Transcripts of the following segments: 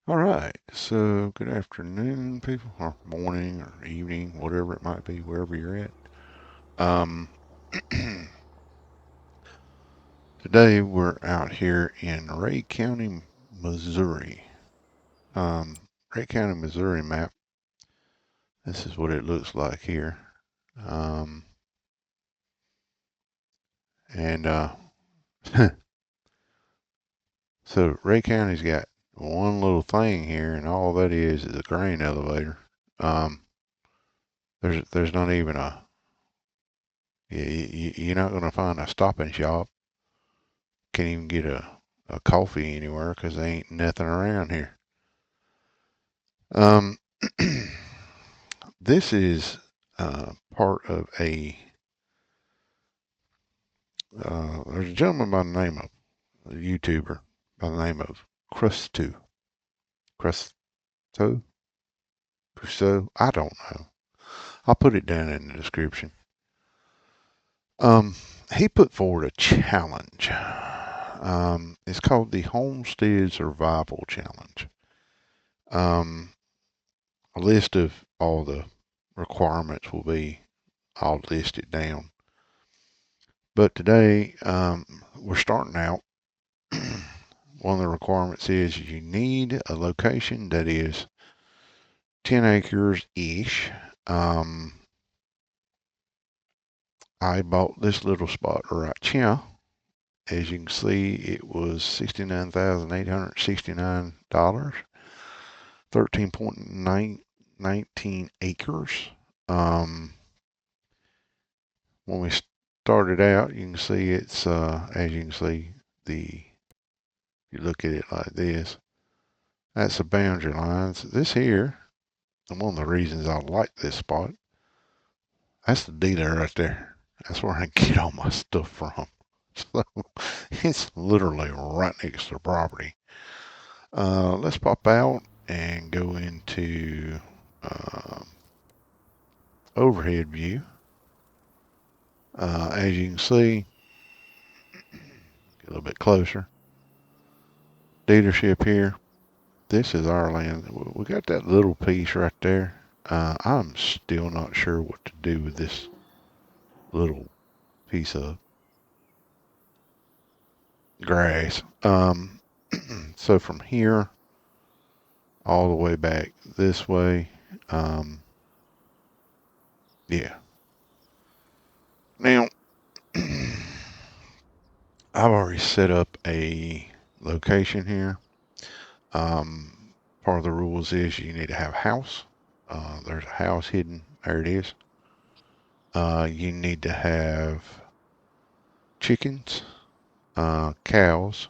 All right, so good afternoon, people, or morning, or evening, whatever it might be, wherever you're at. Um, Today we're out here in Ray County, Missouri. Ray County, Missouri map. This is what it looks like here. Um, and so Ray County's got one little thing here, and all that is a grain elevator. Um, there's not even a you're not going to find a Stop and Shop. Can't even get a coffee anywhere because there ain't nothing around here. Um, this is part of there's a gentleman by the name of, a YouTuber by the name of Krustoo. Krustoo? Krustoo? I don't know. I'll put it down in the description. Um, he put forward a challenge. It's called the Homestead Survival Challenge. Um, a list of all the requirements will be all listed down. But today, we're starting out. One of the requirements is you need a location that is 10 acres ish. Um, I bought this little spot right here. As you can see, it was $69,869, 13.919 acres. Um, when we started out, you can see it's, as you can see, you look at it like this, that's the boundary lines. This here, and one of the reasons I like this spot, that's the dealer right there. That's where I get all my stuff from. So it's literally right next to the property. Let's pop out and go into uh, overhead view. As you can see, get a little bit closer. Dealership here. This is our land. We got that little piece right there. I'm still not sure what to do with this little piece of grass. So from here all the way back this way, um, yeah. Now, I've already set up a location here. Part of the rules is you need to have a house. There's a house hidden. There it is. You need to have chickens, cows,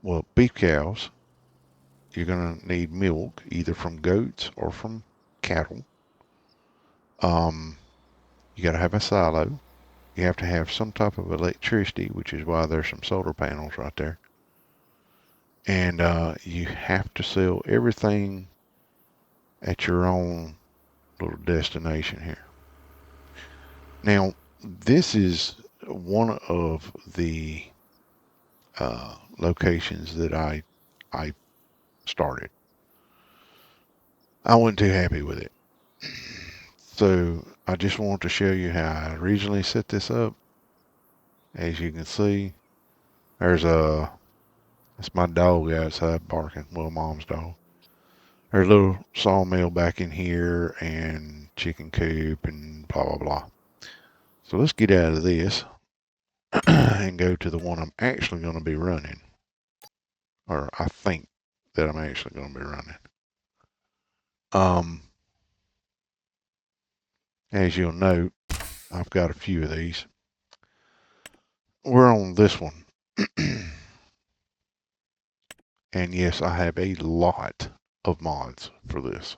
well, beef cows. You're going to need milk either from goats or from cattle. Um, you got to have a silo. You have to have some type of electricity, which is why there's some solar panels right there. And you have to sell everything at your own little destination here. Now, this is one of the locations that I started. I wasn't too happy with it. So I just want to show you how I originally set this up. As you can see, there's that's my dog outside barking, well, mom's dog. There's a little sawmill back in here and chicken coop and blah, blah, blah. So let's get out of this and go to the one I'm actually going to be running, or I think that I'm actually going to be running. Um, as you'll note, I've got a few of these. We're on this one. And yes, I have a lot of mods for this.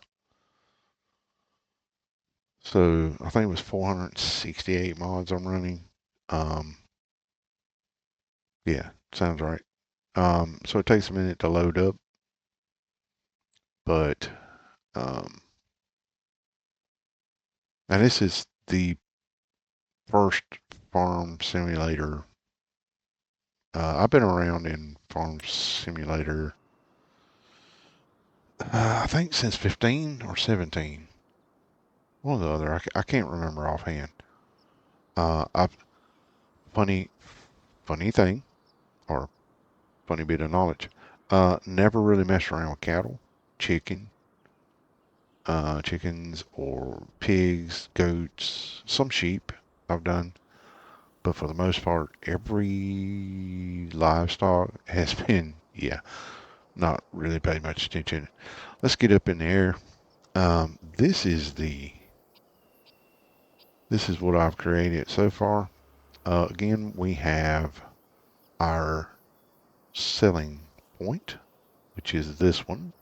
So I think it was 468 mods I'm running. Um, yeah, sounds right. So it takes a minute to load up, but and this is the first farm simulator. I've been around in farm simulator I think since 15 or 17. One or the other. I can't remember offhand. I've funny funny thing or funny bit of knowledge. Never really messed around with cattle, chicken, chickens or pigs, goats, some sheep I've done. But for the most part, every livestock has been, yeah, not really paid much attention. Let's get up in the air. This is this is what I've created so far. Again, we have our selling point, which is this one.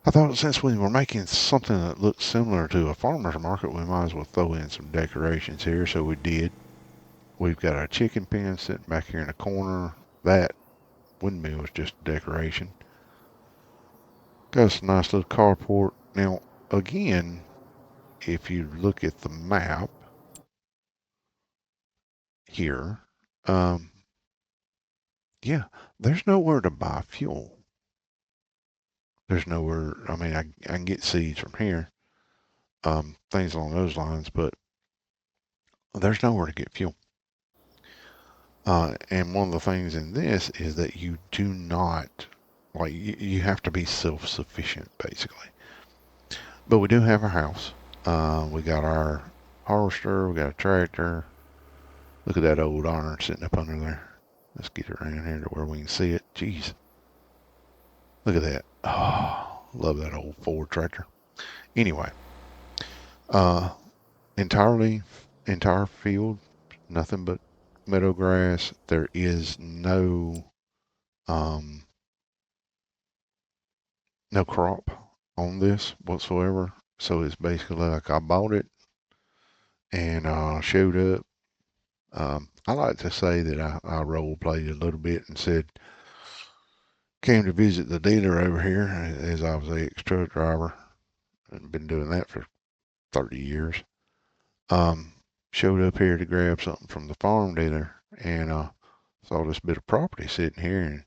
I thought since we were making something that looked similar to a farmer's market, we might as well throw in some decorations here. So we did. We've got our chicken pen sitting back here in the corner. That windmill is just a decoration. Got us a nice little carport. Now, again, if you look at the map here, um, yeah, there's nowhere to buy fuel. There's nowhere, I mean, I can get seeds from here, things along those lines, but there's nowhere to get fuel. And one of the things in this is that you do not, like, you have to be self-sufficient, basically. But we do have our house. We got our harvester, we got a tractor. Look at that old iron sitting up under there. Let's get it around here to where we can see it. Jeez. Look at that. Oh, love that old Ford tractor. Anyway, uh, entire field, nothing but meadow grass. There is um, no crop on this whatsoever. So it's basically like I bought it and showed up. I like to say that I role played a little bit and said, came to visit the dealer over here as I was the ex-truck driver. I've been doing that for 30 years. Um, Showed up here to grab something from the farm dealer and saw this bit of property sitting here and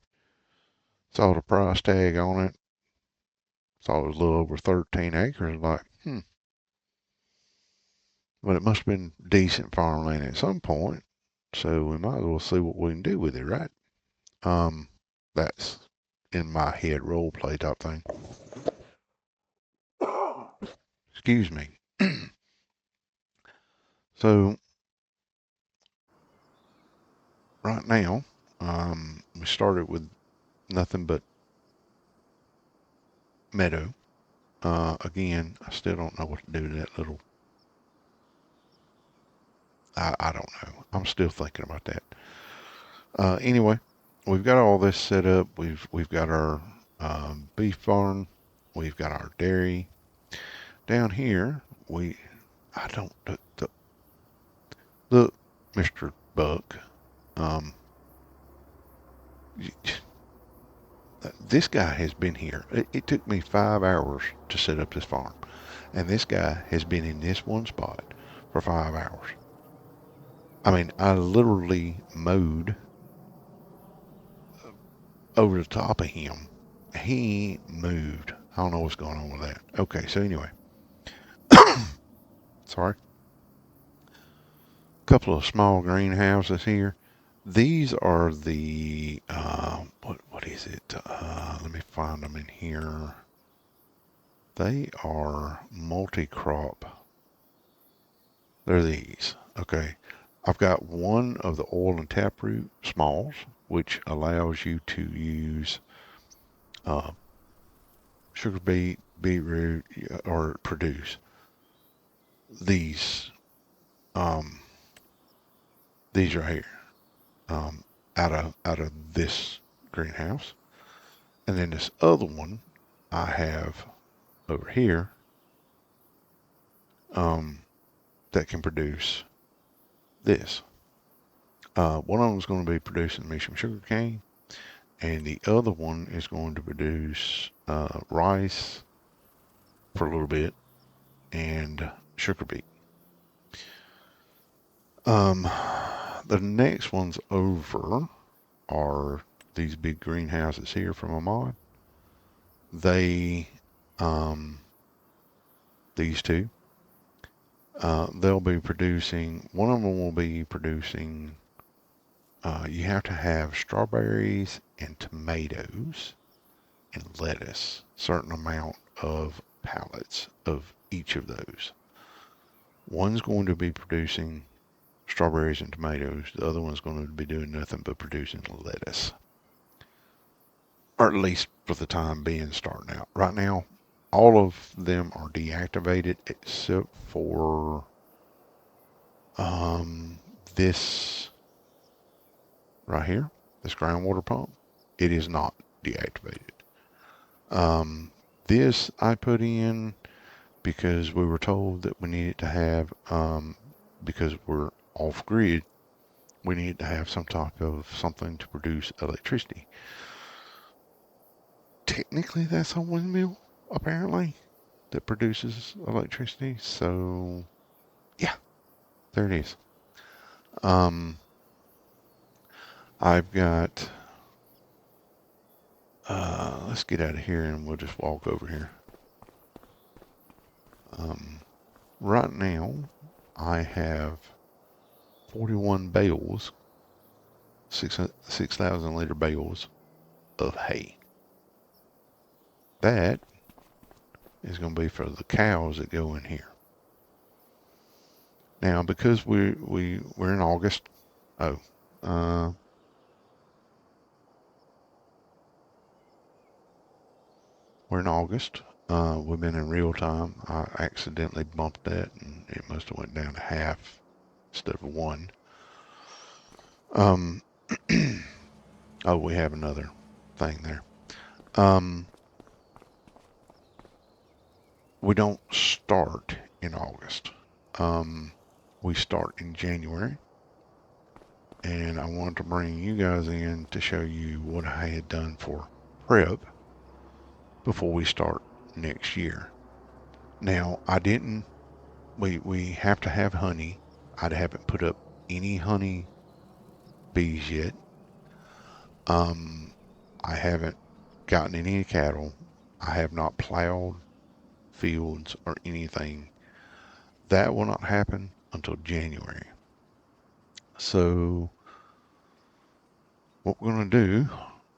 saw the price tag on it. Saw it was a little over 13 acres. Like, but it must have been decent farmland at some point. So we might as well see what we can do with it, right? Um, that's in my head role play type thing. Excuse me. So right now, we started with nothing but meadow. Again, I still don't know what to do to that little. I don't know. I'm still thinking about that. Anyway, we've got all this set up. We've got our beef barn. We've got our dairy down here. We I don't look, Mr. Buck. Um, this guy has been here. It took me 5 hours to set up this farm, and this guy has been in this one spot for 5 hours. I mean, I literally mowed over the top of him. He moved. I don't know what's going on with that. Okay, so anyway, sorry. A couple of small greenhouses here. These are the what is it? Let me find them in here. They are multi-crop. They're these. Okay. I've got one of the oil and taproot smalls, which allows you to use uh, sugar beet, beetroot, or produce these um, these right here out of this greenhouse, and then this other one I have over here um, that can produce this. One of them is going to be producing me some sugar cane, and the other one is going to produce rice for a little bit and sugar beet. Um, the next ones over are these big greenhouses here from a mod. they, these two, they'll be producing, one of them will be producing, you have to have strawberries and tomatoes and lettuce, certain amount of pallets of each of those. One's going to be producing strawberries and tomatoes. The other one's going to be doing nothing but producing lettuce. Or at least for the time being starting out. Right now, all of them are deactivated except for um, this right here, this groundwater pump. It is not deactivated. Um, this I put in because we were told that we needed to have, because we're off grid, we needed to have some type of something to produce electricity. Technically, that's a windmill, apparently, that produces electricity. So, yeah, there it is. Um, I've got, let's get out of here and we'll just walk over here. Um, right now, I have 41 bales, 6,000 liter bales of hay. That is going to be for the cows that go in here. Now, because we're in August, oh, uh, we're in August. We've been in real time. I accidentally bumped that, and it must have went down to half instead of one. Um, oh, we have another thing there. Um, we don't start in August. Um, we start in January, and I wanted to bring you guys in to show you what I had done for prep before we start next year. Now, I didn't, we have to have honey. I haven't put up any honey bees yet. Um, I haven't gotten any cattle. I have not plowed fields or anything. That will not happen until January. So, what we're going to do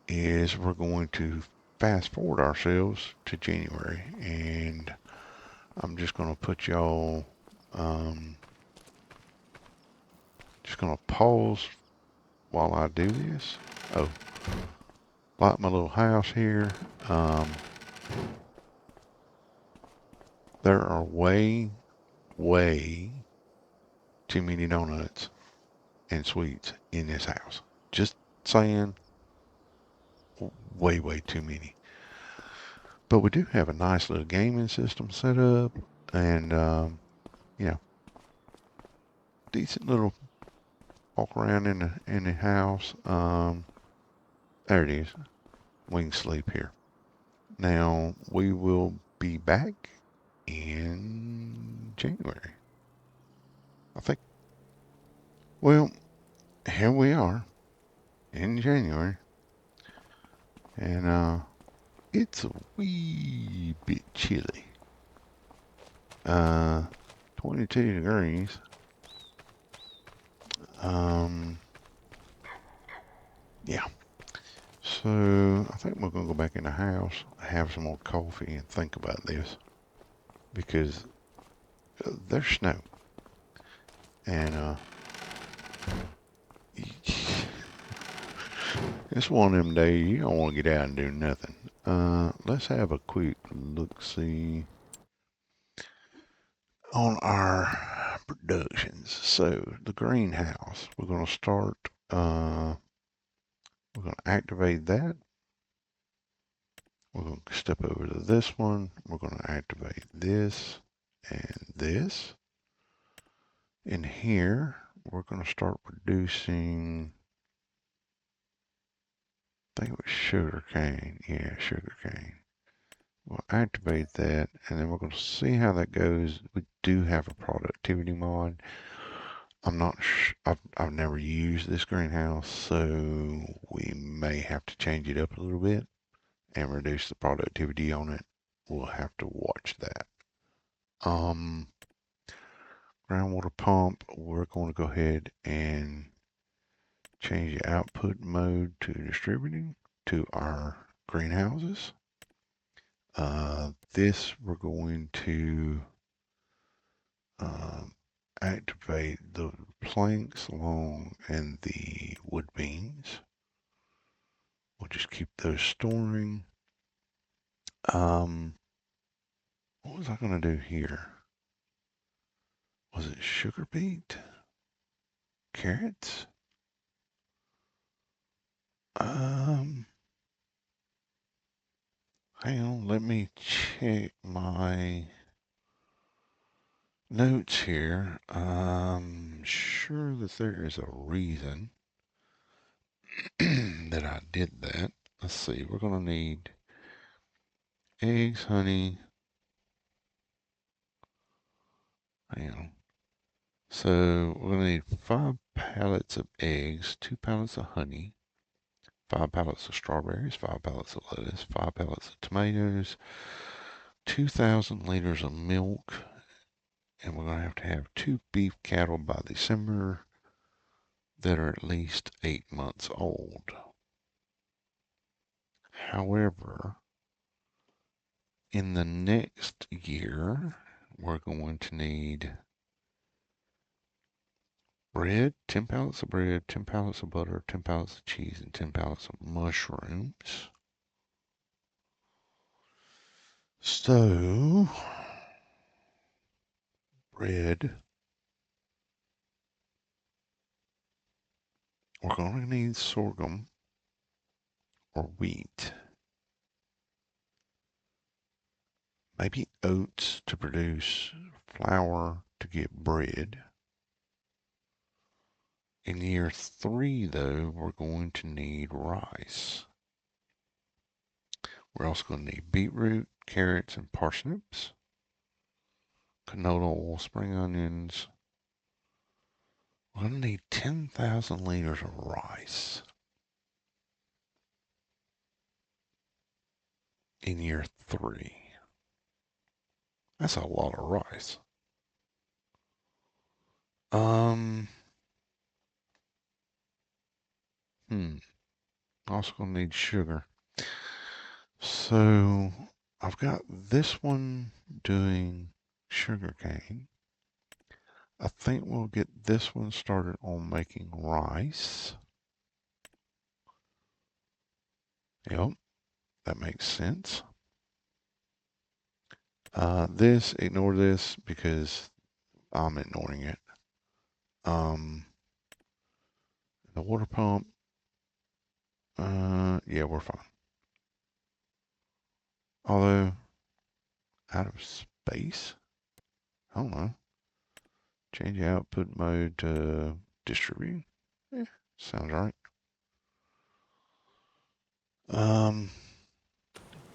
is we're going to fast forward ourselves to January, and I'm just going to put y'all, um, just going to pause while I do this. Oh, like my little house here, um, there are way too many donuts and sweets in this house. Just saying, way too many. But we do have a nice little gaming system set up, and you know, decent little walk around in the house. There it is. We can sleep here. Now we will be back in January, I think. Well, here we are in January, and it's a wee bit chilly. Uh, 22 degrees. Um, yeah. So I think we're gonna go back in the house, have some more coffee, and think about this because there's snow, and it's one of them days you don't want to get out and do nothing. Let's have a quick look-see on our productions. So the greenhouse, we're gonna start. We're gonna activate that. We're gonna step over to this one. We're gonna activate this and this. In here, we're gonna start producing. I think it was sugar cane. Yeah, sugar cane. We'll activate that, and then we're going to see how that goes. We do have a productivity mod. I'm not I've never used this greenhouse, so we may have to change it up a little bit and reduce the productivity on it, we'll have to watch that. Groundwater pump, we're going to go ahead and change the output mode to distributing to our greenhouses. This we're going to activate the planks along and the wood beams. We'll just keep those storing. What was I going to do here? Was it sugar beet? Carrots? Hang on, let me check my notes here. I'm sure that there is a reason that I did that. Let's see, we're going to need eggs, honey. Hang on. So we're going to need 5 pallets of eggs, 2 pallets of honey, 5 pallets of strawberries, 5 pallets of lettuce, 5 pallets of tomatoes, 2,000 liters of milk, and we're going to have 2 beef cattle by December that are at least 8 months old. However, in the next year, we're going to need bread, 10 pallets of bread, 10 pallets of butter, 10 pallets of cheese, and 10 pallets of mushrooms. So, bread. We're going to need sorghum or wheat. Maybe oats to produce flour to get bread. In year 3, though, we're going to need rice. We're also going to need beetroot, carrots, and parsnips, canola oil, spring onions. We're going to need 10,000 liters of rice in year 3. That's a lot of rice. Also gonna need sugar. So I've got this one doing sugar cane. I think we'll get this one started on making rice. Yep, that makes sense. Ignore this because I'm ignoring it. The water pump, yeah, we're fine. Although, out of space? I don't know. Change the output mode to distribute. Yeah, sounds right.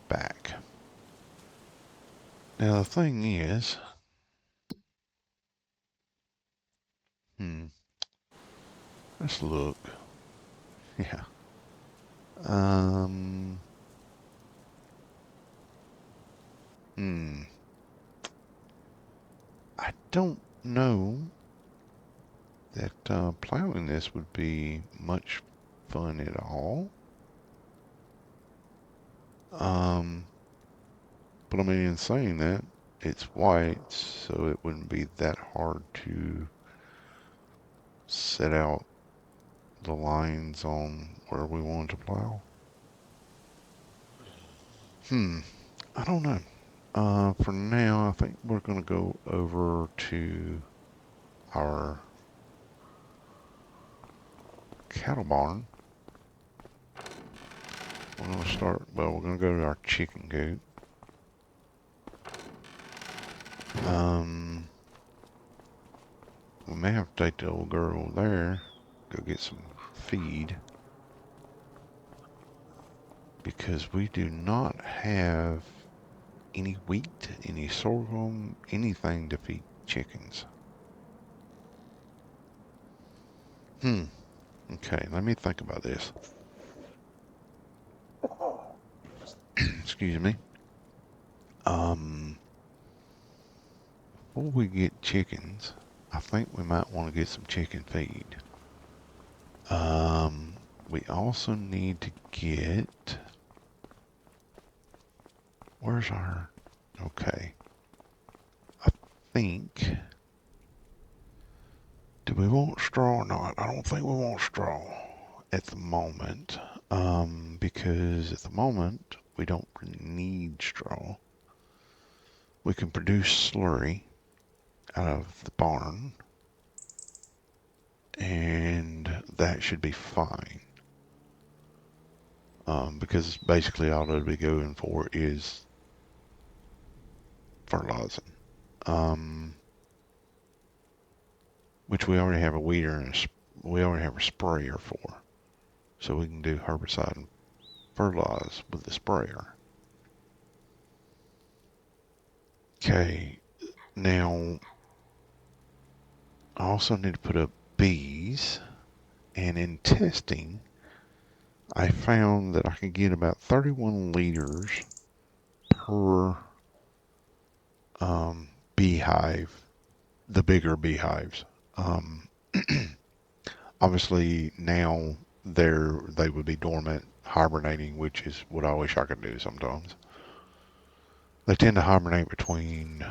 Back. Now the thing is, let's look. Yeah. I don't know that plowing this would be much fun at all. But I mean, in saying that, it's white, so it wouldn't be that hard to set out the lines on where we want to plow. I don't know. For now, I think we're going to go over to our cattle barn. We're going to start, well, we're going to go to our chicken coop. We may have to take the old girl there, go get some feed. Because we do not have any wheat, any sorghum, anything to feed chickens. Okay, let me think about this. excuse me. Before we get chickens, I think we might want to get some chicken feed. We also need to get, where's our, okay. I think, do we want straw or not? I don't think we want straw at the moment. Because at the moment, we don't need straw. We can produce slurry out of the barn, and that should be fine. Because basically all it'll be going for is fertilizing. Which we already have a weeder and we already have a sprayer for. So we can do herbicide and fertilize with the sprayer. Okay, now I also need to put up bees, and in testing I found that I can get about 31 liters per beehive, the bigger beehives. Um, Obviously now they would be dormant, hibernating, which is what I wish I could do sometimes. They tend to hibernate between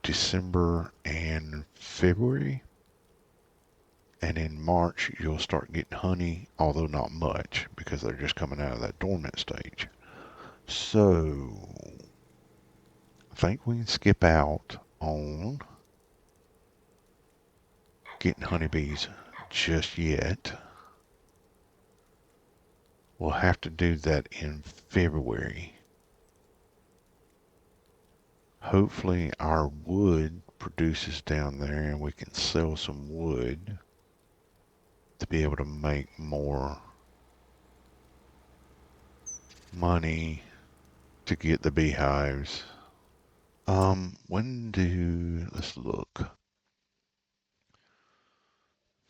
December and February, and in March you'll start getting honey, although not much because they're just coming out of that dormant stage. So I think we can skip out on getting honeybees just yet. We'll have to do that in February. Hopefully our wood produces down there and we can sell some wood to be able to make more money to get the beehives. Let's look.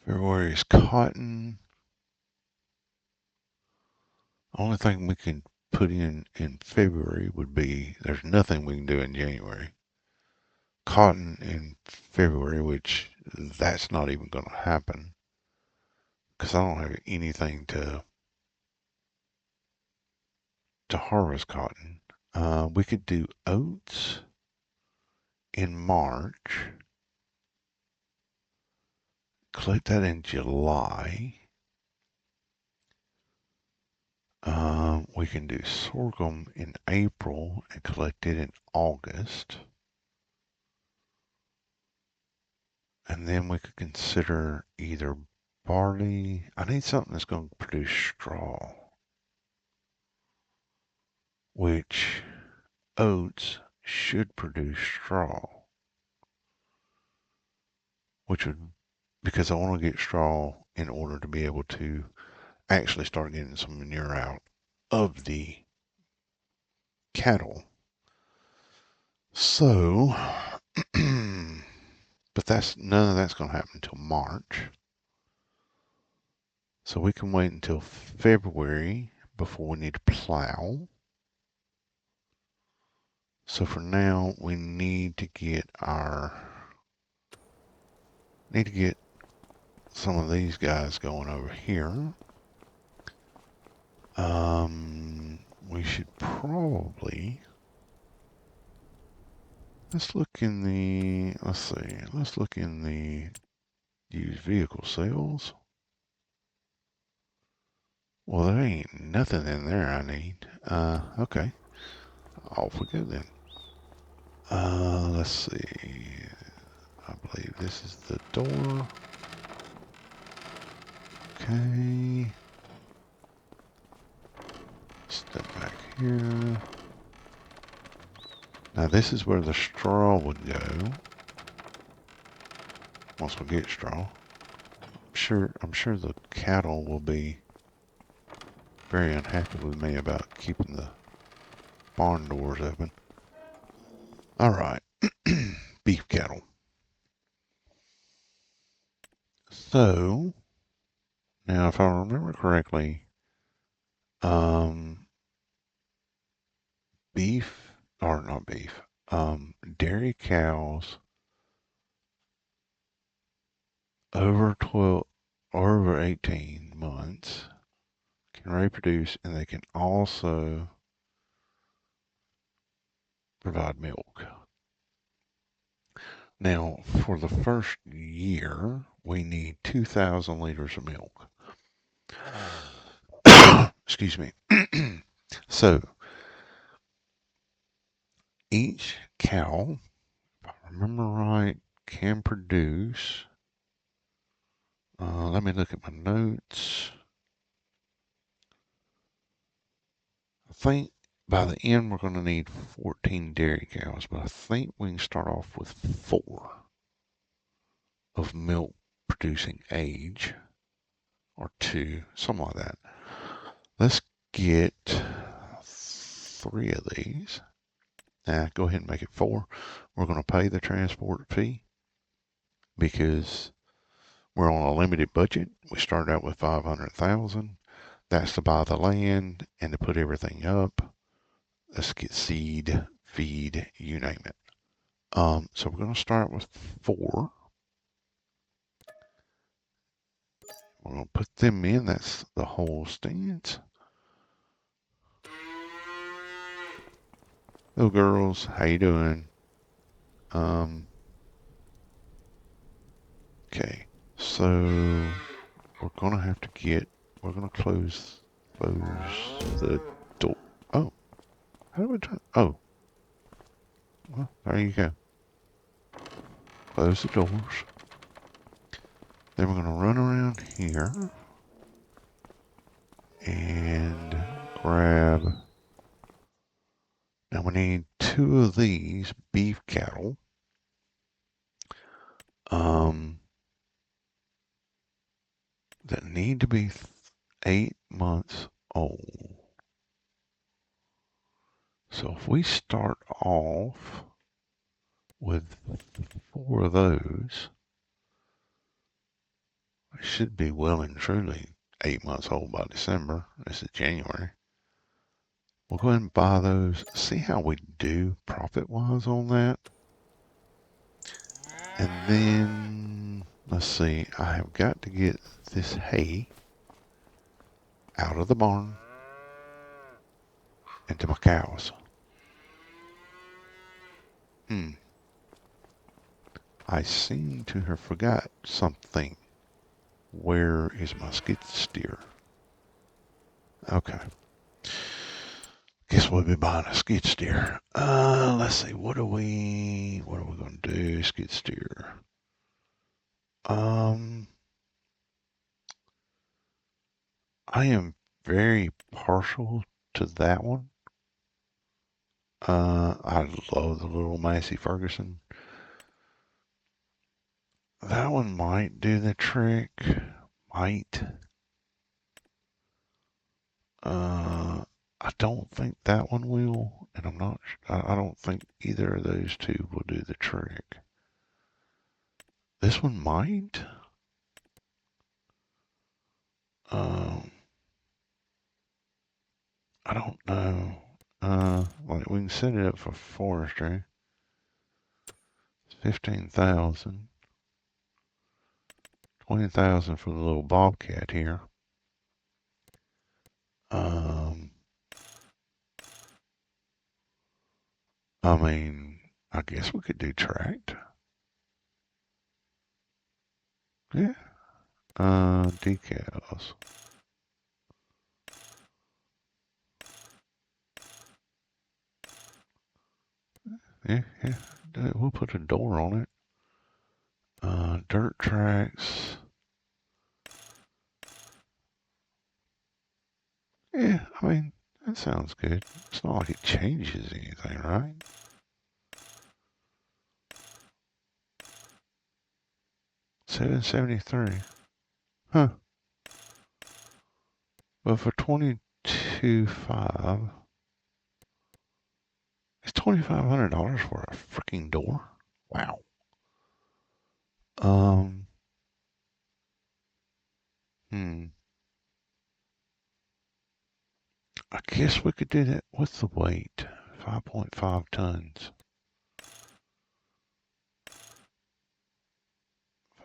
February is cotton. Only thing we can put in February would be, there's nothing we can do in January. Cotton in February, which that's not even going to happen because I don't have anything to harvest cotton. We could do oats in March, collect that in July. We can do sorghum in April and collect it in August. And then we could consider either barley. I need something that's going to produce straw, which oats should produce straw, which would, because I want to get straw in order to be able to actually start getting some manure out of the cattle. So, but none of that's going to happen until March. So we can wait until February before we need to plow. So for now, we need to get some of these guys going over here. We should probably, let's look in the used vehicle sales. Well, there ain't nothing in there I need. Okay. Off we go then. Let's see. I believe this is the door. Okay. Step back here. Now this is where the straw would go. Once we get straw. I'm sure the cattle will be very unhappy with me about keeping the barn doors open. Alright. Beef cattle. So, now if I remember correctly, not beef. Dairy cows over 12 or over 18 months can reproduce, and they can also provide milk. Now, for the first year, we need 2,000 liters of milk. Excuse me. So, each cow, if I remember right, can produce. Let me look at my notes. I think by the end we're going to need 14 dairy cows, but I think we can start off with 4 of milk producing age, or 2, something like that. Let's get 3 of these. Go ahead and make it 4. We're going to pay the transport fee because we're on a limited budget. We started out with 500,000. That's to buy the land and to put everything up. Let's get seed, feed, you name it. So we're going to start with 4. We're going to put them in. That's the whole stance. Hello, girls. How you doing? Okay. So we're going to have to get. We're going to close the door. Oh, how do we try? Oh, well, there you go. Close the doors. Then we're going to run around here and grab. Now we need 2 of these beef cattle. That need to be 8 months old. So if we start off with 4 of those, it should be well and truly 8 months old by December. This is January. We'll go ahead and buy those, see how we do profit-wise on that. And then, let's see, I have got to get this hay out of the barn into my cows. I seem to have forgot something. Where is my skid steer? Okay. Guess we'll be buying a skid steer. Let's see. What are we going to do? Skid steer. I am very partial to that one. I love the little Massey Ferguson. That one might do the trick. Might. I don't think that one will, and I'm not. I don't think either of those 2 will do the trick. This one might. I don't know. Like we can set it up for forestry. 15,000. 20,000 for the little bobcat here. I mean, I guess we could do tract. Yeah. Decals. Yeah. We'll put a door on it. Dirt tracks. Yeah, I mean, that sounds good. It's not like it changes anything, right? $773. Huh. But for 22.5, it's $2,500 for a freaking door. Wow. Hmm. I guess we could do that with the weight. 5.5 tons.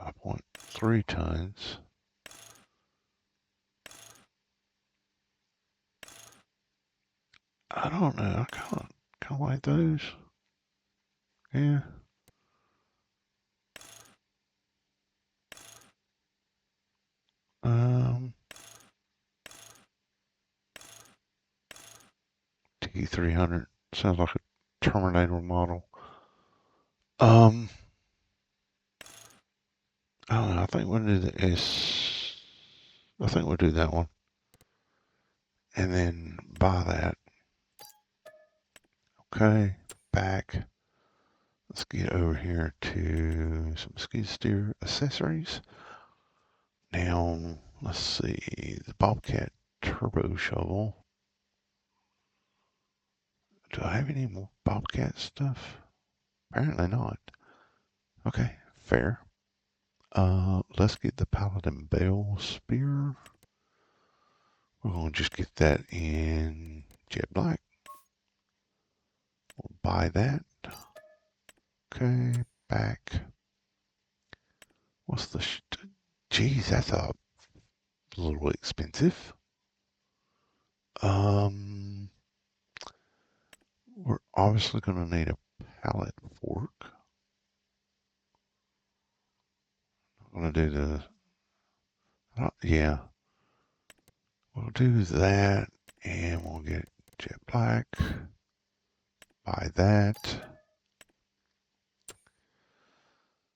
5.3 tons. I don't know. I kind of like those. Yeah. T300 sounds like a Terminator model. I don't know. I think we'll do the S. I think we'll do that one, and then buy that. Okay, back. Let's get over here to some skid steer accessories. Now, let's see, the Bobcat turbo shovel. Do I have any more Bobcat stuff? Apparently not. Okay, fair. Let's get the Paladin Bell Spear. We're going to just get that in jet black. We'll buy that. Okay, back. What's the... Geez, that's a little expensive. We're obviously going to need a pallet fork. I'm going to do the... yeah. We'll do that, and we'll get jet black. Buy that.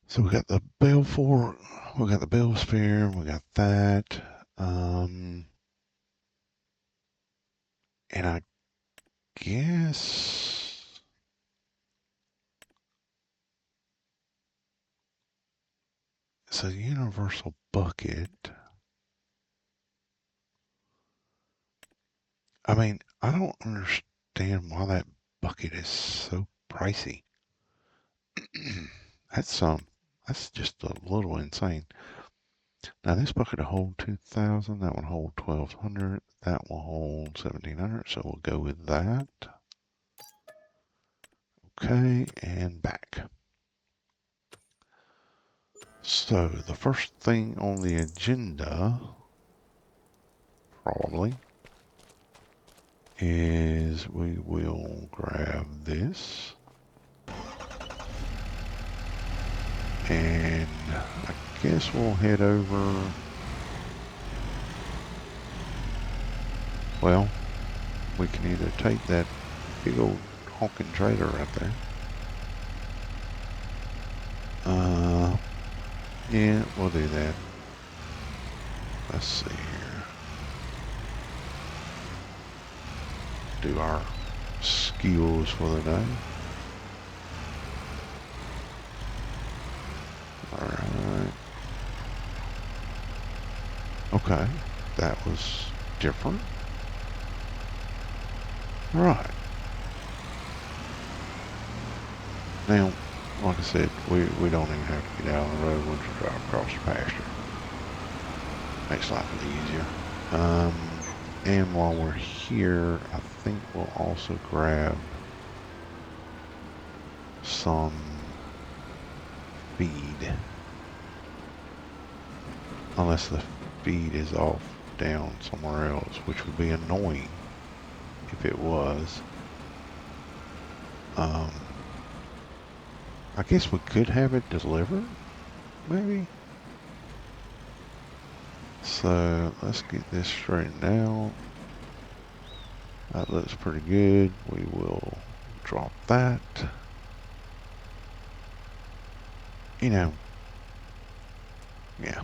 So we got the bell fork, we got the bell spear, we got that. And I guess it's a universal bucket. I mean, I don't understand why that bucket is so pricey. That's just a little insane. Now this bucket will hold 2,000, that one hold 1,200, that will hold 1,700, so we'll go with that. Okay, and back. So the first thing on the agenda, probably, is we will grab this. And I guess we'll head over. Well, we can either take that big old honking trailer right there. Yeah, we'll do that. Let's see here. Do our skills for the day. Alright. Okay, that was different. Right. Now, like I said, we don't even have to get out on the road once we drive across the pasture. Makes life a little easier. And while we're here, I think we'll also grab some feed. Unless the feed is off down somewhere else, which would be annoying if it was. I guess we could have it delivered, maybe. So let's get this straightened out. That looks pretty good. We will drop that. You know, yeah.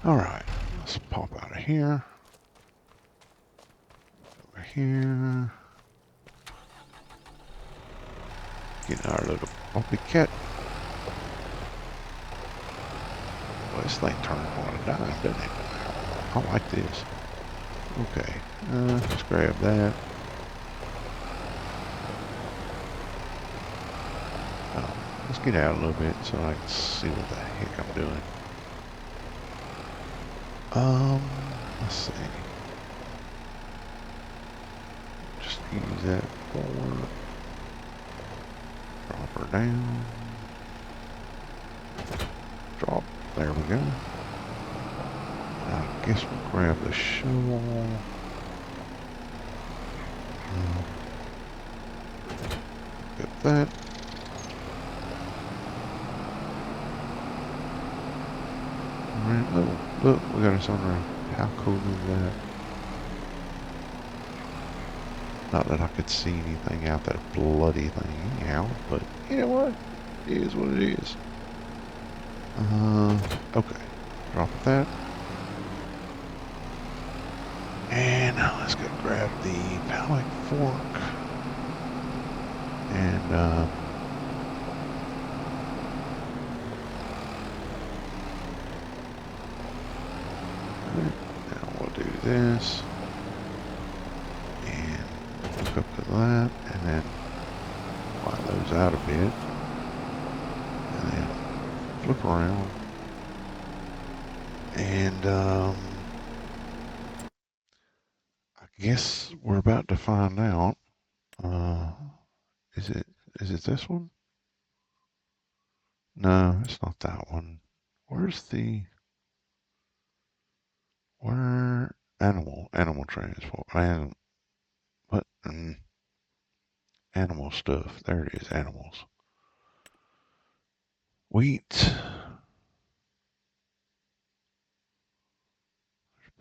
All right, let's pop out of here. Over here. Get our little puppy cat. Well, this thing turns on a dime, doesn't it? I like this. Okay, let's grab that. Let's get out a little bit so I can see what the heck I'm doing. Let's see. Just use that forward. Drop her down. Drop. There we go. I guess we'll grab the shovel. Get that. Alright, oh, look, we got a sunrise. How cool is that? Not that I could see anything out that bloody thing anyhow, but you know what? It is what it is. Okay. Drop that. And now let's go grab the pallet fork. And, now we'll do this. And hook up to that. And then slide those out a bit. And then flip around. And, I guess we're about to find out. Is it this one? No, it's not that one. Where animal transport, what, animal stuff. There it is, animals. Wheat.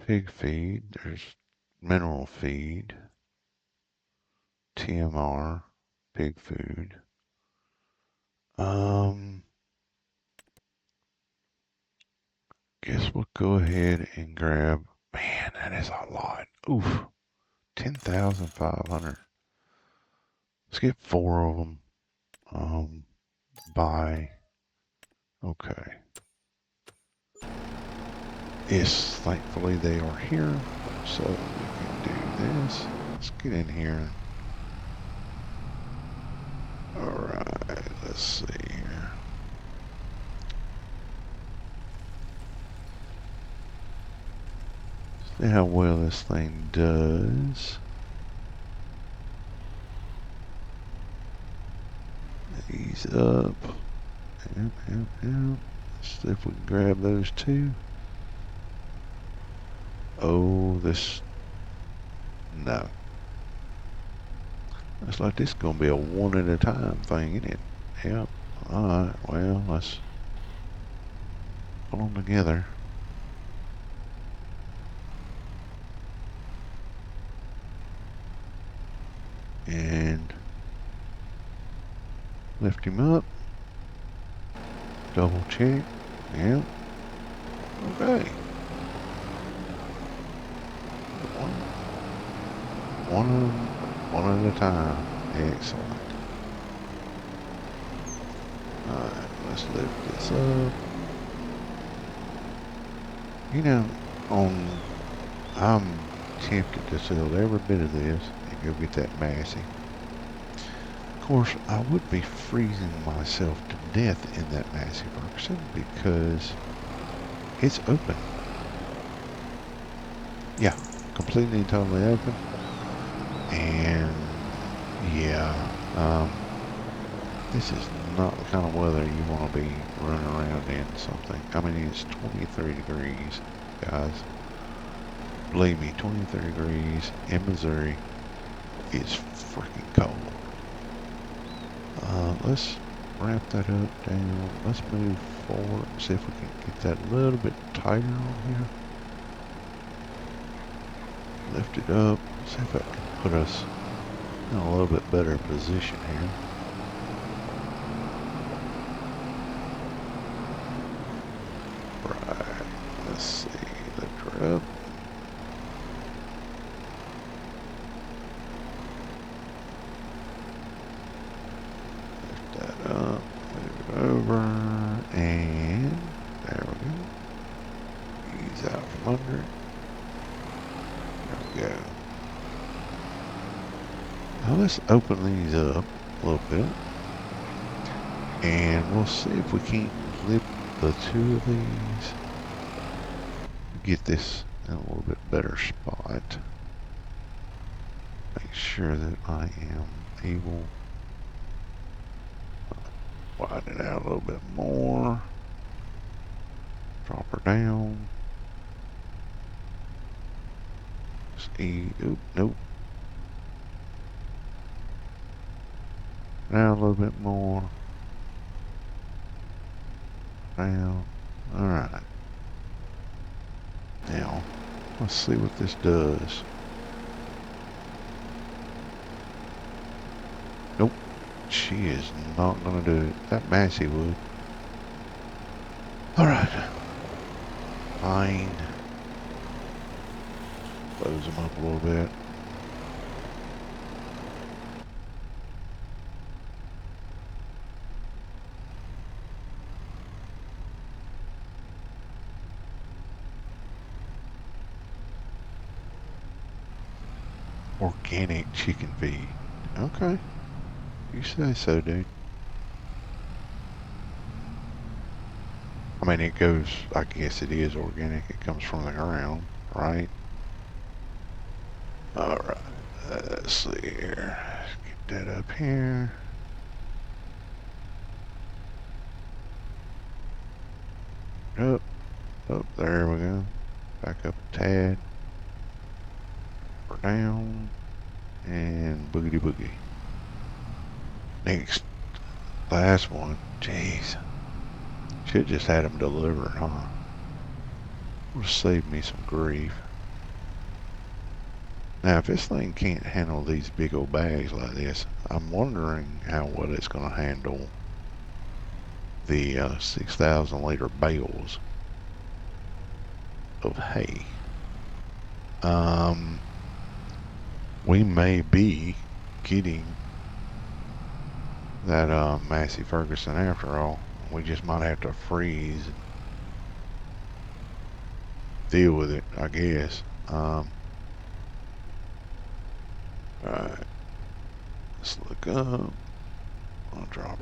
Pig feed. There's mineral feed. TMR. Pig food. Guess we'll go ahead and grab, man, that is a lot. Oof. 10,500. Let's get 4 of them. Okay. Yes, thankfully they are here. So we can do this. Let's get in here. Alright, let's see here. See how well this thing does. Ease up. Yep. Let's see if we can grab those 2. Oh, no. Looks like this is going to be a one at a time thing, isn't it? Yep. Alright, well, let's put them together. And lift him up. Double check. Yep. Okay. One at a time. Excellent. Alright, let's lift this up. You know, I'm tempted to sell every bit of this and go get that Massey. Of course, I would be freezing myself to death in that Massey Ferguson because it's open. Yeah, completely and totally open. And yeah, this is not the kind of weather you want to be running around in something. I mean, it's 23 degrees, guys. Believe me, 23 degrees in Missouri is freaking cold. Let's wrap that up down. Let's move forward and see if we can get that a little bit tighter on here. Lift it up. See if I can put us in a little bit better position here. Right. Let's see. Lift her up. Over, and there we go. Ease out from under it. There we go. Now let's open these up a little bit. And we'll see if we can't flip the 2 of these. Get this in a little bit better spot. Make sure that I am able Widen it out a little bit more. Drop her down. Just oop, nope. Down a little bit more. Down. Alright. Now, let's see what this does. Nope. She is not going to do it. That Massey would. Alright. Fine. Close them up a little bit. Organic chicken feed. Okay. You say so, dude. I mean, it goes, I guess it is organic. It comes from the ground, right? Alright. Let's see here. Get that up here. Up. Up. There we go. Back up a tad. Or down. And boogity boogie. Next. Last one. Jeez. Should just had them delivered, huh? Would have saved me some grief. Now, if this thing can't handle these big old bags like this, I'm wondering how well it's going to handle the 6,000 liter bales of hay. We may be getting that Massey Ferguson after all. We just might have to freeze and deal with it, I guess. Alright. Let's look up. I'll drop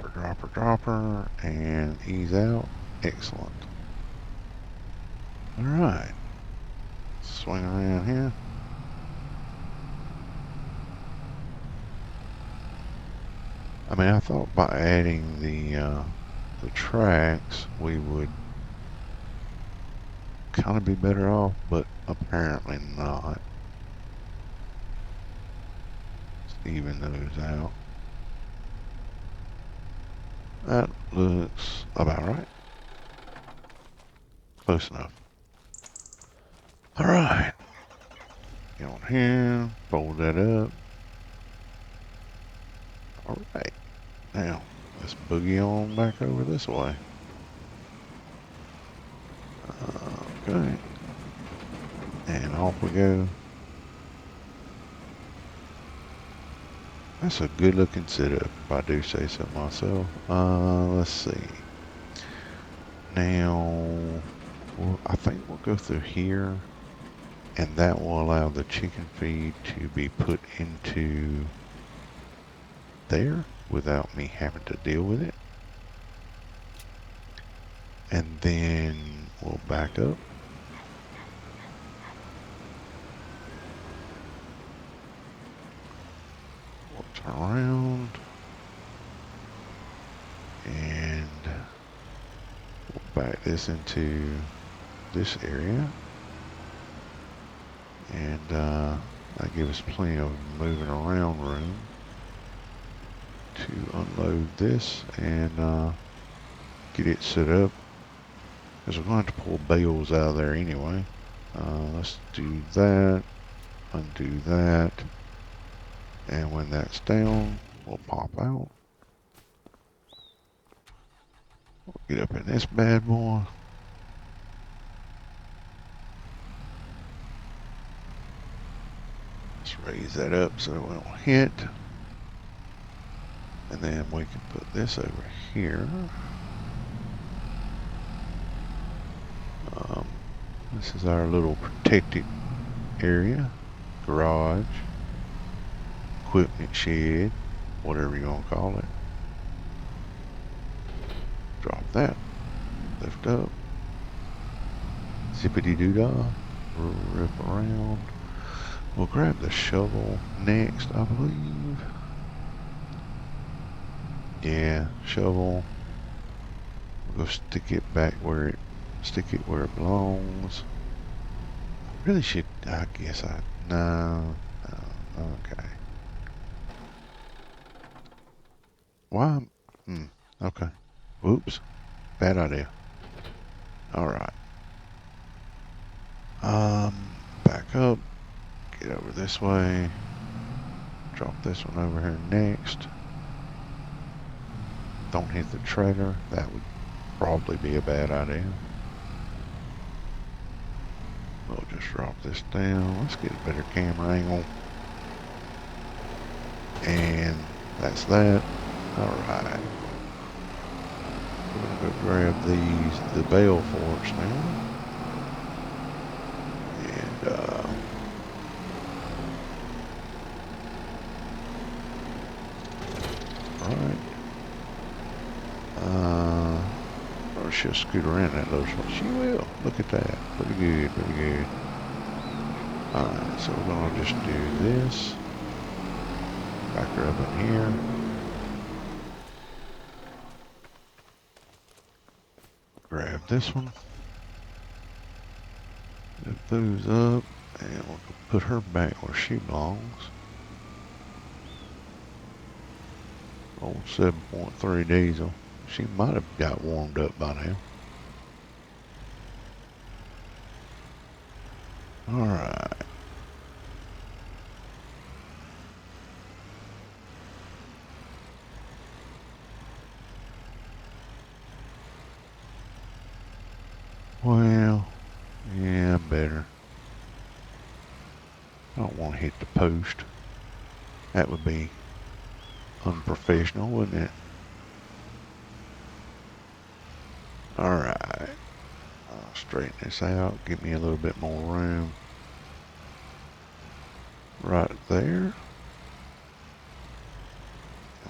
her, and ease out. Excellent. Alright. Swing around here. I mean, I thought by adding the tracks we would kind of be better off, but apparently not. Let's even those out. That looks about right. Close enough. Alright. Get on here, fold that up. Alright. Now, let's boogie on back over this way. Okay. And off we go. That's a good looking setup, if I do say so myself. Let's see. Now, I think we'll go through here, and that will allow the chicken feed to be put into there without me having to deal with it. And then we'll back up. We'll turn around. And we'll back this into this area. And that gives us plenty of moving around room to unload this and get it set up, because we're going to have to pull bales out of there anyway. Let's do that, undo that, and when that's down, we'll pop out. We'll get up in this bad boy. Let's raise that up so it won't hit. And then we can put this over here. This is our little protected area, garage, equipment shed, whatever you want to call it. Drop that, lift up, zippity doo dah, rip around. We'll grab the shovel next, I believe. Yeah, shovel, We'll stick it back where it belongs. Really should, I guess no, okay. Why? Okay. Whoops. Bad idea. Alright. Back up. Get over this way. Drop this one over here next. Don't hit the trailer. That would probably be a bad idea. We'll just drop this down. Let's get a better camera angle. And that's that. Alright. We're going to go grab the bale forks now. And, alright. Or she'll scoot around that little spot. She will. Look at that. Pretty good, pretty good. Alright, so we're going to just do this. Back her up in here. Grab this one. Lift those up. And we'll put her back where she belongs. Old 7.3 diesel. She might have got warmed up by now. Alright. Well, yeah, better. I don't want to hit the post. That would be unprofessional, wouldn't it? Alright. I'll straighten this out. Give me a little bit more room. Right there.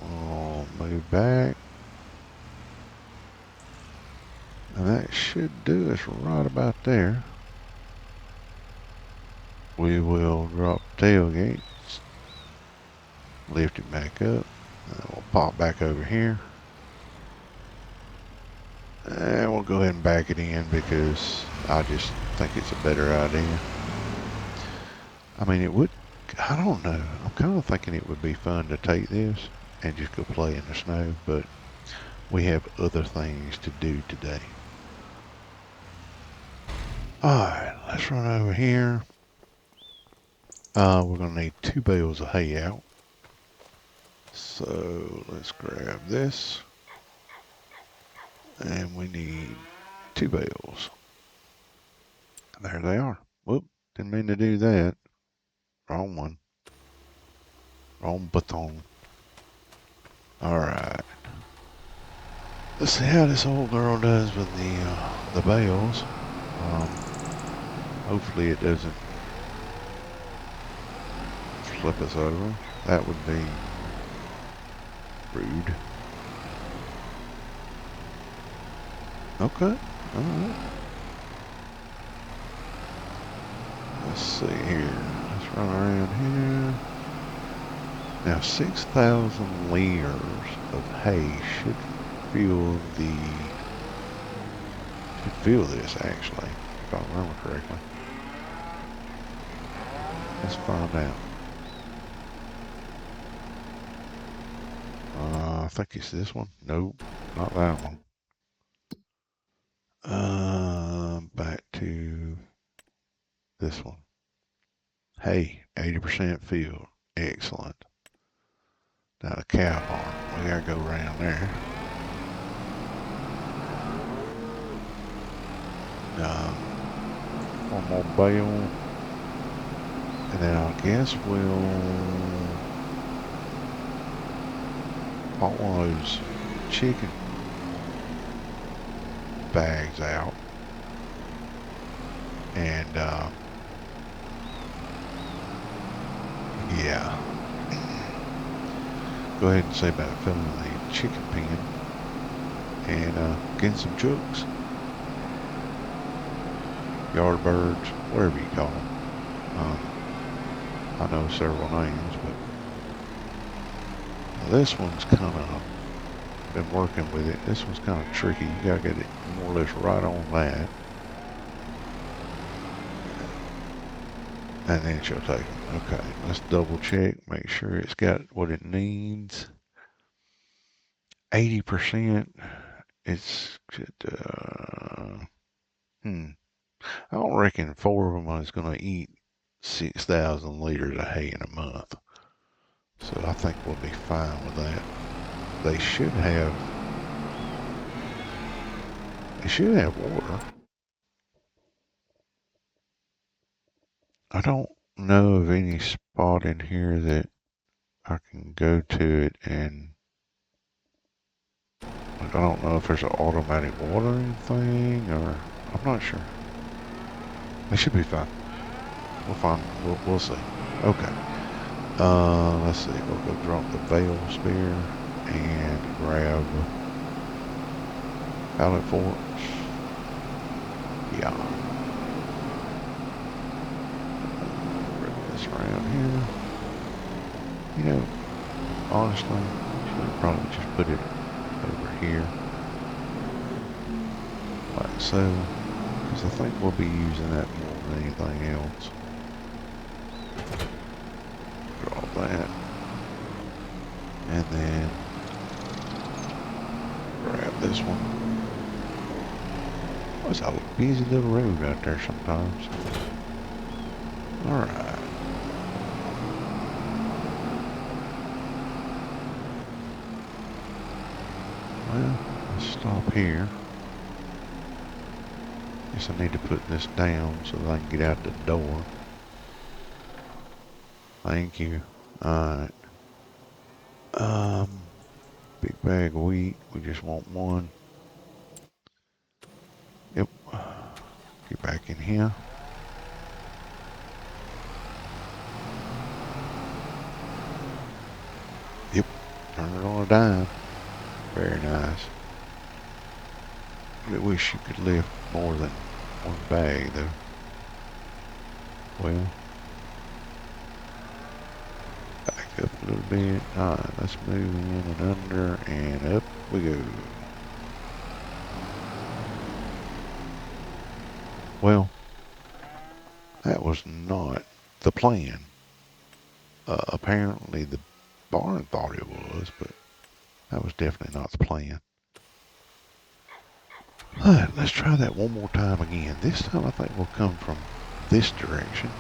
I'll move back. And that should do us right about there. We will drop the tailgate. Lift it back up. And we'll pop back over here. And we'll go ahead and back it in because I just think it's a better idea. I mean, it would, I don't know. I'm kind of thinking it would be fun to take this and just go play in the snow, but we have other things to do today. Alright, let's run over here. We're going to need 2 bales of hay out. So let's grab this. And we need 2 bales. There they are. Whoop, didn't mean to do that. Wrong one. Wrong button. Alright. Let's see how this old girl does with the bales. Hopefully it doesn't flip us over. That would be rude. Okay, alright. Let's see here. Let's run around here. Now 6,000 liters of hay should fill this actually, if I remember correctly. Let's find out. I think it's this one. Nope, not that one. Back to this one. Hey, 80% filled. Excellent. Now the cow farm. We gotta go around there. One more bale. And then I guess we'll put one of those chicken bags out. And yeah. Go ahead and say about filling the chicken pen and getting some chooks. Yard birds, whatever you call them. I know several names, but this one's kind of been working with it. This one's kind of tricky. You gotta get it more or less right on that. And then she'll take them. Okay, let's double check, make sure it's got what it needs. 80%. It's I don't reckon 4 of them is gonna eat 6,000 liters of hay in a month. So I think we'll be fine with that. They should have water. I don't know of any spot in here that I can go to it and like, I don't know if there's an automatic watering thing or I'm not sure. They should be fine. We'll find. We'll see. Okay. Let's see. We'll go drop the veil spear and grab pallet forks. Yeah. Rip this around here. You know, honestly, should probably just put it over here, like so, because I think we'll be using that more than anything else. Drop that, and then grab this one. Oh, it's a busy little road out there sometimes. Alright. Well, let's stop here. Guess I need to put this down so that I can get out the door. Thank you. Alright. Big bag of wheat. We just want one. Yep. Get back in here. Yep. Turn it on a dime. Very nice. I wish you could lift more than one bag though. Well, back up a little bit. Alright, let's move in and under and up we go. Well, that was not the plan. Apparently the barn thought it was, but that was definitely not the plan. Alright, let's try that one more time again. This time I think we'll come from this direction.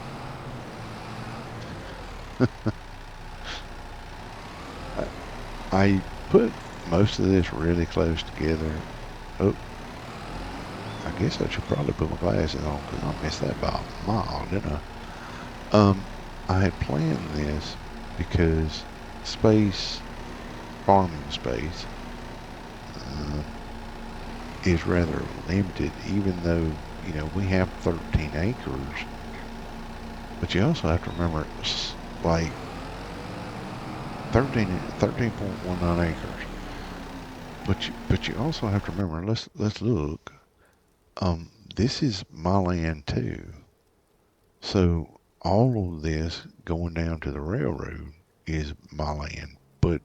I put most of this really close together. Oh, I guess I should probably put my glasses on because I missed that by a mile, didn't I? I had planned this because farming space, is rather limited, even though, you know, we have 13 acres. But you also have to remember, it's like 13.19 acres. But you also have to remember, let's look. This is my land too. So all of this going down to the railroad is my land. But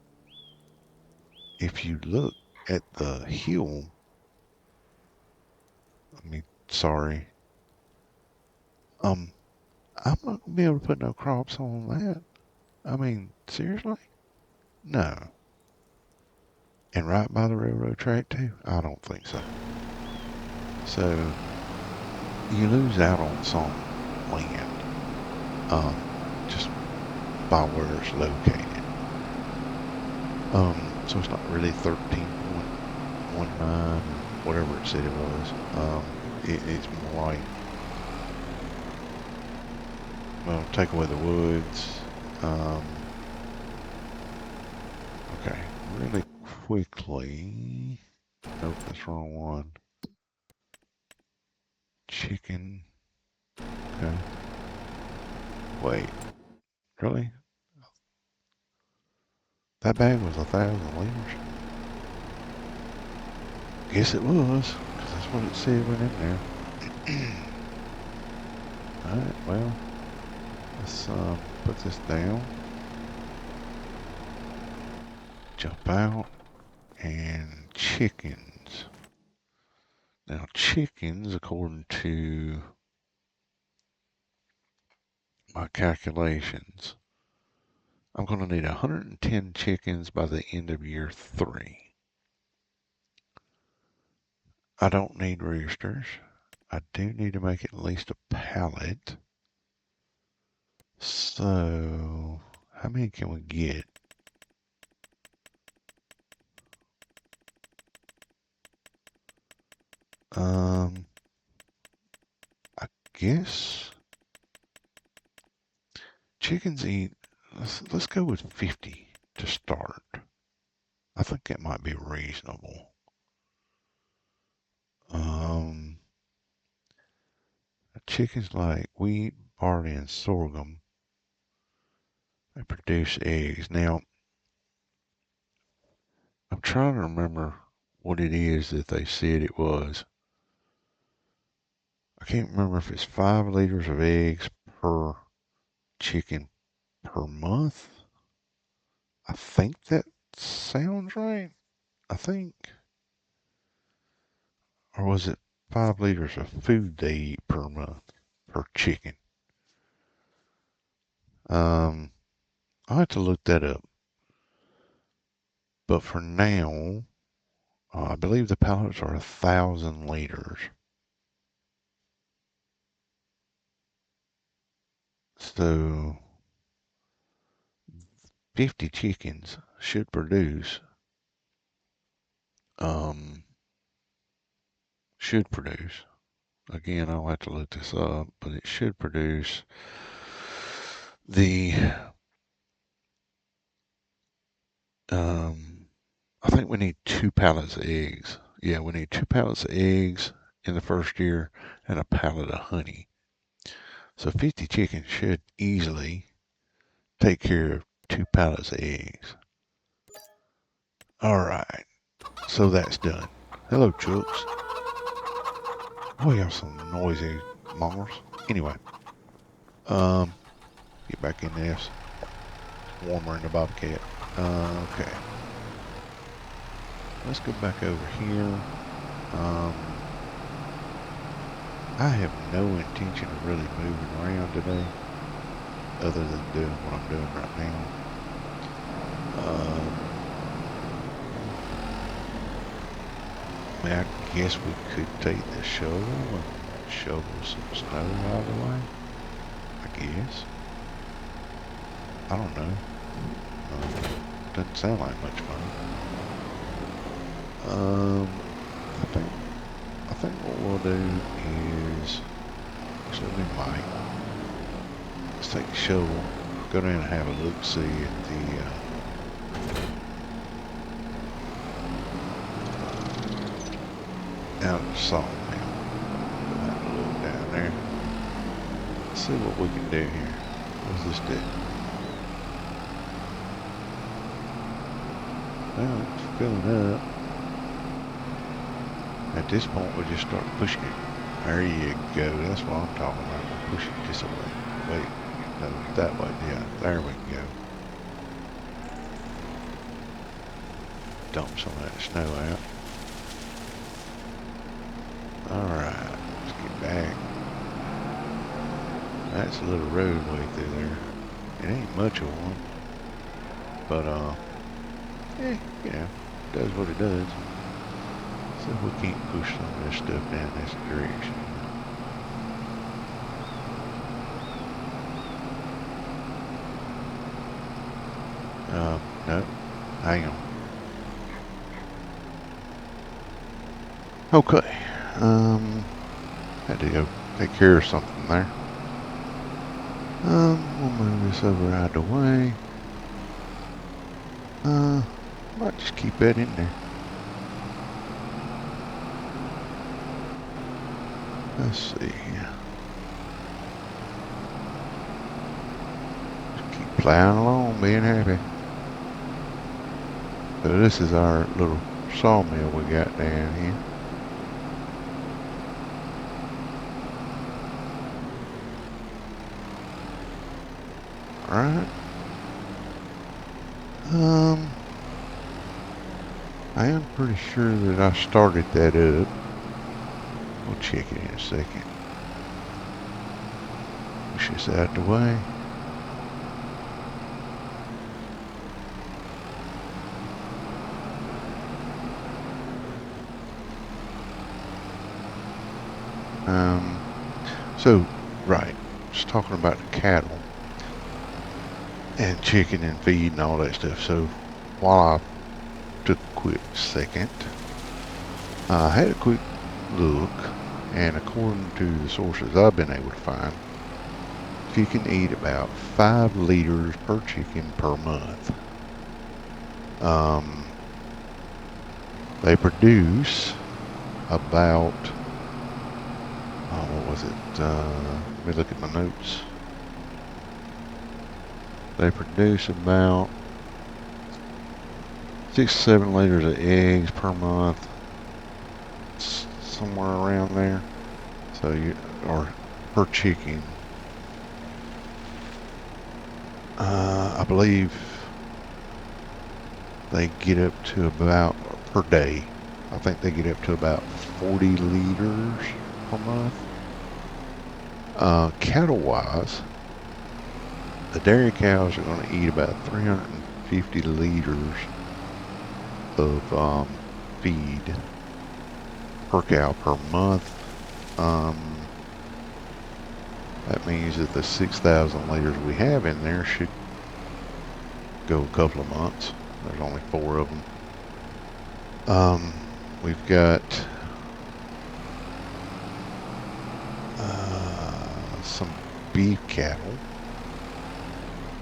if you look at the hill, sorry, I'm not gonna be able to put no crops on that. I mean, seriously? No. And right by the railroad track too? I don't think so. So you lose out on some land, just by where it's located. So it's not really 13.19, whatever it said it was. It's more like, well, take away the woods. Okay, really quickly. Nope, that's the wrong one. Chicken. Okay. Wait, really? That bag was 1,000 liters? Guess it was, because that's what it said went in there. Alright, well, let's put this down. Jump out. and chickens. Now chickens, according to my calculations, I'm going to need 110 chickens by the end of year 3. I don't need roosters. I do need to make at least a pallet. So, how many can we get? I guess chickens eat, let's go with 50 to start. I think that might be reasonable. Chickens like wheat, barley, and sorghum, they produce eggs. Now, I'm trying to remember what it is that they said it was. I can't remember if it's 5 liters of eggs per chicken per month. I think that sounds right. I think. Or was it 5 liters of food they eat per month per chicken? I'll have to look that up. But for now, I believe the pallets are 1,000 liters. So 50 chickens should produce, um, again, I'll have to look this up, but it should produce the, I think we need 2 pallets of eggs. Yeah, we need 2 pallets of eggs in the first year and a pallet of honey. So 50 chickens should easily take care of 2 pallets of eggs. All right, so that's done. Hello, Chooks. Oh, you have some noisy mongers. Anyway, get back in this. It's warmer in the bobcat. Okay, let's go back over here. I have no intention of really moving around today, other than doing what I'm doing right now. I mean, I guess we could take the shovel and shovel some snow out of the way. I guess. I don't know. Doesn't sound like much fun. I think what we'll do is, actually we might, let's take the shovel, go down and have a look, see at the, out of the sawmill. Go have a look down there. Let's see what we can do here. What does this do? Well, it's filling up. At this point, we'll just start pushing it. There you go. That's what I'm talking about. We'll push it this way. Wait, no, that way. Yeah, there we go. Dump some of that snow out. Alright, let's get back. That's a little roadway through there. It ain't much of one. But, yeah, you know, it does what it does. So we can't push some of this stuff down this direction. No, hang on. Okay, had to go take care of something there. We'll move this over out of the way. Might just keep that in there. Let's see. Just keep plowing along, being happy. So this is our little sawmill we got down here. Alright. I am pretty sure that I started that up. We'll check it in a second. Push this out the way. So, right, just talking about the cattle and chicken and feed and all that stuff. So, while I took a quick second, I had a quick look, and according to the sources I've been able to find, you can eat about 5 liters per chicken per month. They produce about, what was it? Let me look at my notes. They produce about 6 to 7 liters of eggs per month, somewhere around there. So or per chicken. I believe they get up to about, per day, I think they get up to about 40 liters per month. Cattle-wise, the dairy cows are going to eat about 350 liters of feed per cow per month. That means that the 6,000 liters we have in there should go a couple of months. There's only 4 of them. We've got some beef cattle.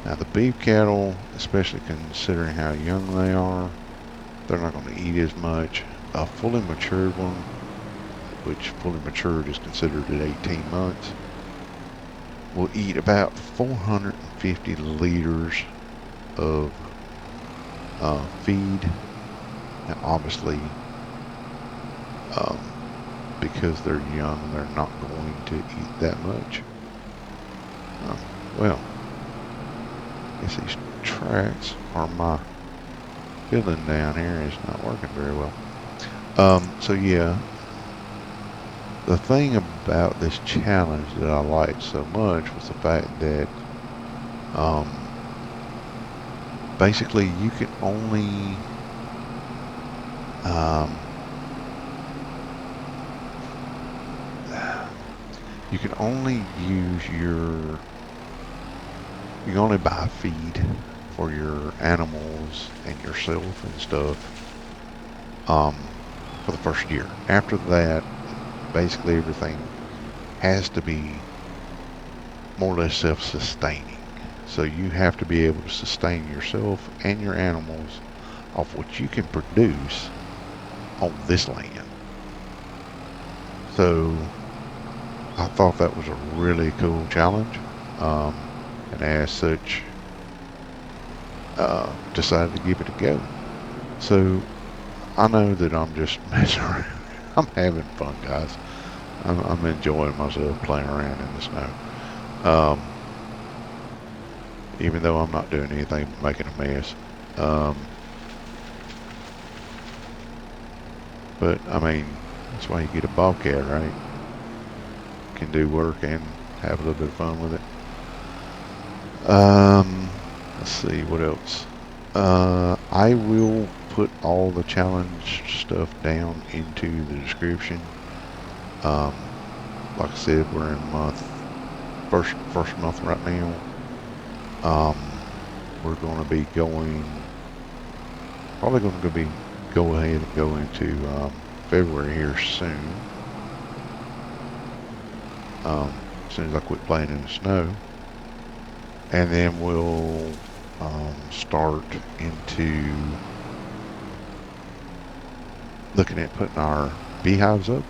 Now the beef cattle, especially considering how young they are, they're not going to eat as much. A fully matured one, which fully matured is considered at 18 months, will eat about 450 liters of feed. And obviously, because they're young, they're not going to eat that much. Well, I guess these tracks, or my filling down here, is not working very well. So yeah, the thing about this challenge that I liked so much was the fact that basically you can only use you can only buy feed for your animals and yourself and stuff for the first year. After that, basically everything has to be more or less self-sustaining. So you have to be able to sustain yourself and your animals off what you can produce on this land. So I thought that was a really cool challenge, and as such decided to give it a go. So I know that I'm just messing around. I'm having fun, guys. I'm enjoying myself playing around in the snow. Even though I'm not doing anything but making a mess. But I mean, that's why you get a bobcat, right? Can do work and have a little bit of fun with it. Let's see, what else? I will put all the challenge stuff down into the description. Like I said, we're in first month right now. We're going to be probably going to go ahead and go into February here soon. As soon as I quit playing in the snow, and then we'll start into looking at putting our beehives up.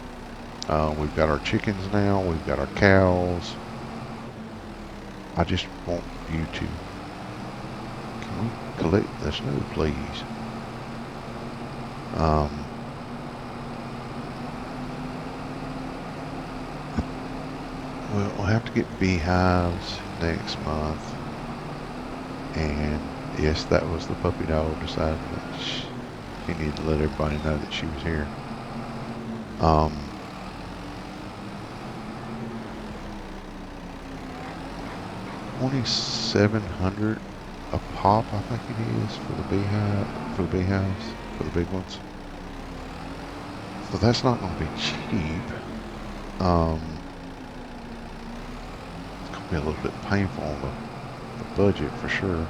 We've got our chickens now, we've got our cows. I just want you to, can we collect the snow, please? We'll have to get beehives next month. And yes, that was the puppy dog decided to He needed to let everybody know that she was here. Um, 2,700 a pop, I think it is, for the beehives, for the big ones. So that's not going to be cheap. It's going to be a little bit painful on the budget for sure.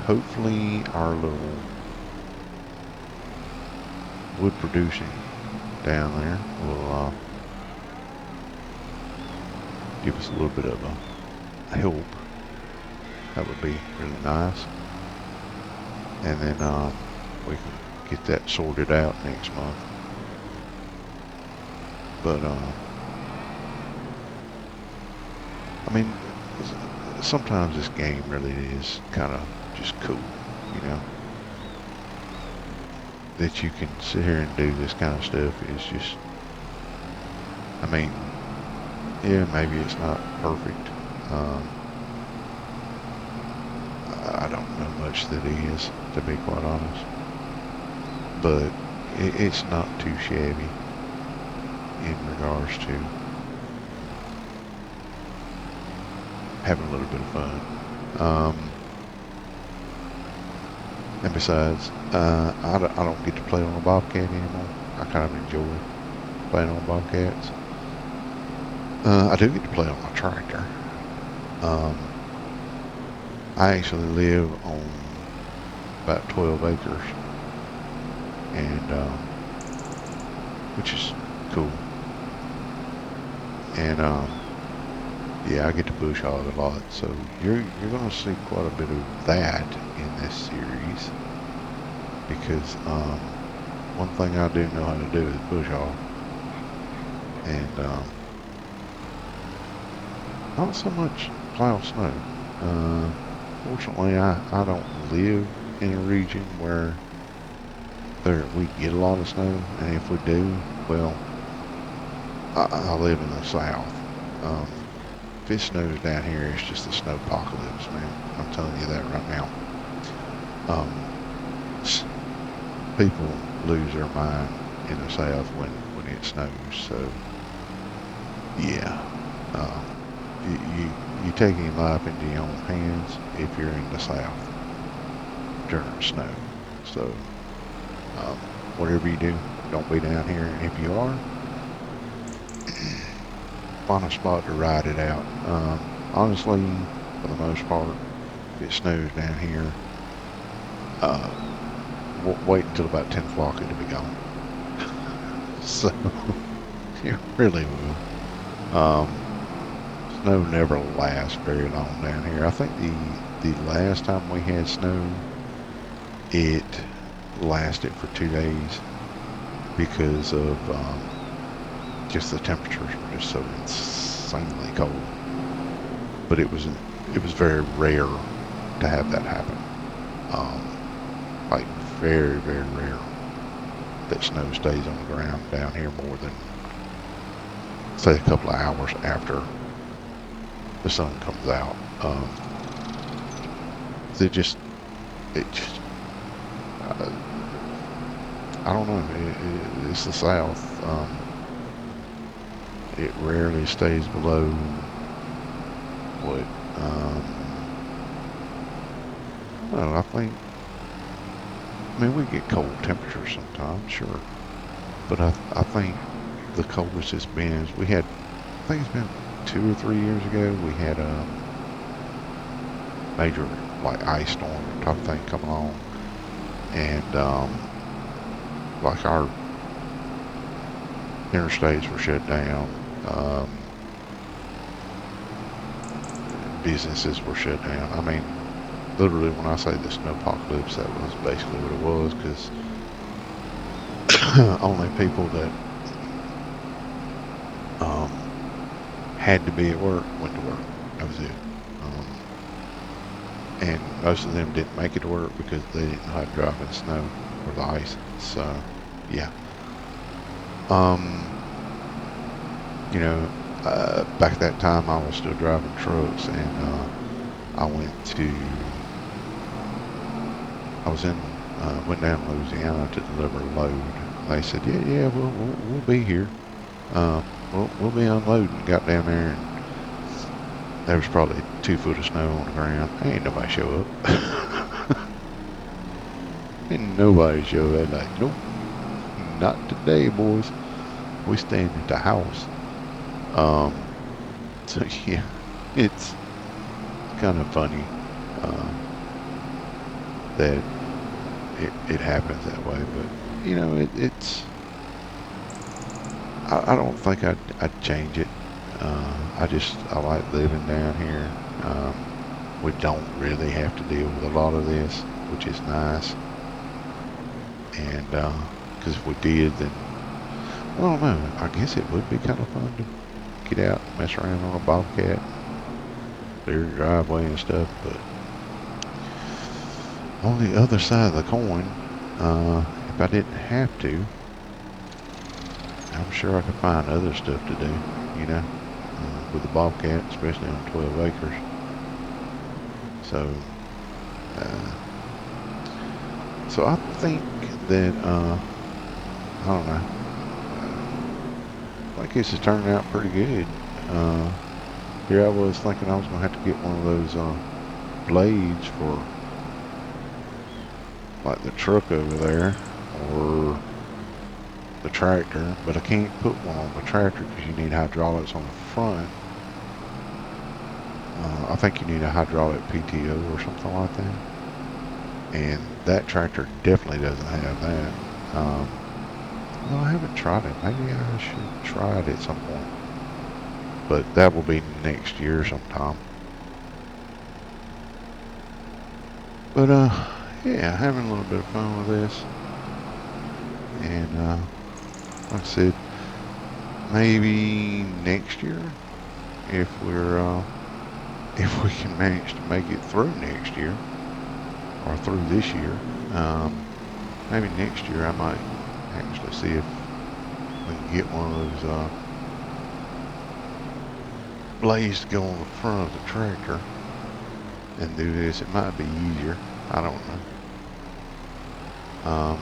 Hopefully our little wood producing down there will give us a little bit of a help. That would be really nice. And then we can get that sorted out next month. But I mean, sometimes this game really is kind of just cool, you know. That you can sit here and do this kind of stuff is just, I mean, yeah, maybe it's not perfect. I don't know much that is, to be quite honest. But it's not too shabby in regards to having a little bit of fun. And besides, I don't get to play on a Bobcat anymore. I kind of enjoy playing on Bobcats. I do get to play on my tractor. I actually live on about 12 acres, and which is cool. And yeah, I get to bush hog a lot, so you're going to see quite a bit of that in this series, because one thing I do know how to do is bush hog, and not so much plow snow. Fortunately, I don't live in a region where we get a lot of snow, and if we do, well, I live in the south. If it snows down here, it's just a snow apocalypse, man. I'm telling you that right now. People lose their mind in the south when it snows. So yeah, you taking your life into your own hands if you're in the south during snow. So whatever you do, don't be down here. And if you are, find a spot to ride it out. Honestly, for the most part, if it snows down here, wait until about 10 o'clock, it'll be gone. So it really will. Snow never lasts very long down here. I think the last time we had snow, it lasted for 2 days because of just the temperatures were just so insanely cold. But it was very rare to have that happen. Like very, very rare that snow stays on the ground down here more than, say, a couple of hours after the sun comes out. I don't know. It's the South. It rarely stays below what? No, I think. I mean, we get cold temperatures sometimes, sure, but I think the coldest it's been is we had. I think it's been 2 or 3 years ago. We had a major like ice storm type of thing come along, and like our interstates were shut down, businesses were shut down. I mean, literally, when I say the snowpocalypse, that was basically what it was, because only people that had to be at work went to work. That was it. And most of them didn't make it to work because they didn't know how to drive in the snow or the ice. So, yeah. You know, back at that time, I was still driving trucks, and I went to I was in, went down to Louisiana to deliver a load. They said, yeah, we'll be here. We'll be unloading. Got down there and there was probably 2 foot of snow on the ground. Ain't nobody show up. Ain't nobody show up. Like, nope, not today, boys. We stand at the house. Um, so yeah, it's kind of funny that it happens that way. But you know, it's I don't think I'd change it. I like living down here. We don't really have to deal with a lot of this, which is nice. And because if we did, then I don't know. I guess it would be kind of fun to get out and mess around on a bobcat, clear the driveway and stuff. But on the other side of the coin, if I didn't have to, I'm sure I could find other stuff to do, you know, with the bobcat, especially on 12 acres. So, I think that, I don't know, I think this is turning out pretty good. Here I was thinking I was going to have to get one of those blades for like the truck over there or the tractor, but I can't put one on the tractor because you need hydraulics on the front. I think you need a hydraulic PTO or something like that, and that tractor definitely doesn't have that. No, I haven't tried it. Maybe I should try it at some point, but that will be next year sometime. But yeah, having a little bit of fun with this, and like I said, maybe next year, if we can manage to make it through next year or through this year, maybe next year I might actually see if we can get one of those blades to go on the front of the tractor and do this. It might be easier. I don't know. I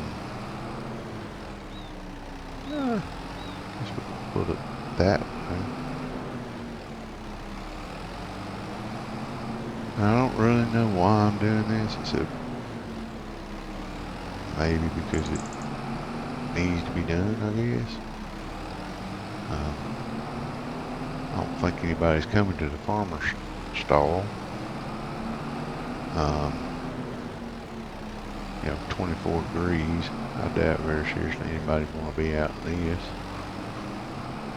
guess we can put it that way. I don't really know why I'm doing this, except maybe because it needs to be done, I guess. I don't think anybody's coming to the farmer's stall. You know, 24 degrees. I doubt very seriously anybody's going to be out in this.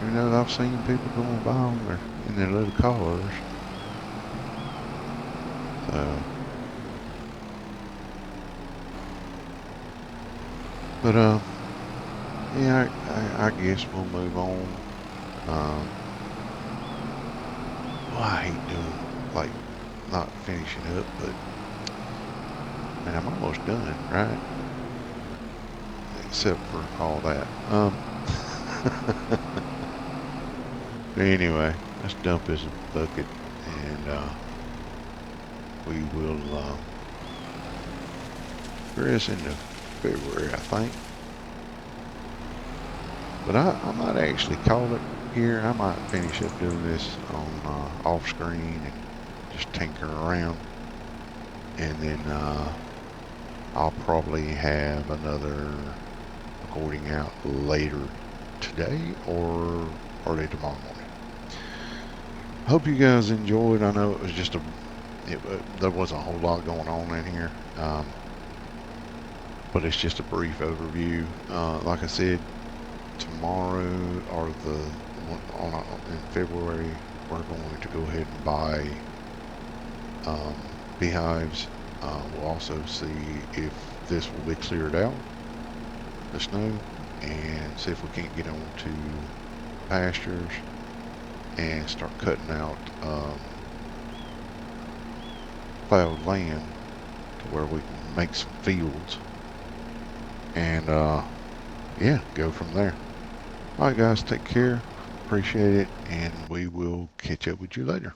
Even though I've seen people going by in their little cars. So, but yeah, I guess we'll move on. Well, I hate doing, like, not finishing up, but man, I'm almost done, right? Except for all that. But anyway, let's dump this bucket, and we will progress into February, I think. But I might actually call it here. I might finish up doing this on off screen and just tinkering around, and then I'll probably have another recording out later today or early tomorrow morning. Hope you guys enjoyed. I know it was just there wasn't a whole lot going on in here, but it's just a brief overview. Like I said, tomorrow or in February, we're going to go ahead and buy beehives. We'll also see if this will be cleared out, the snow, and see if we can't get onto pastures and start cutting out plowed land to where we can make some fields, and yeah, go from there. Alright guys, take care, appreciate it, and we will catch up with you later.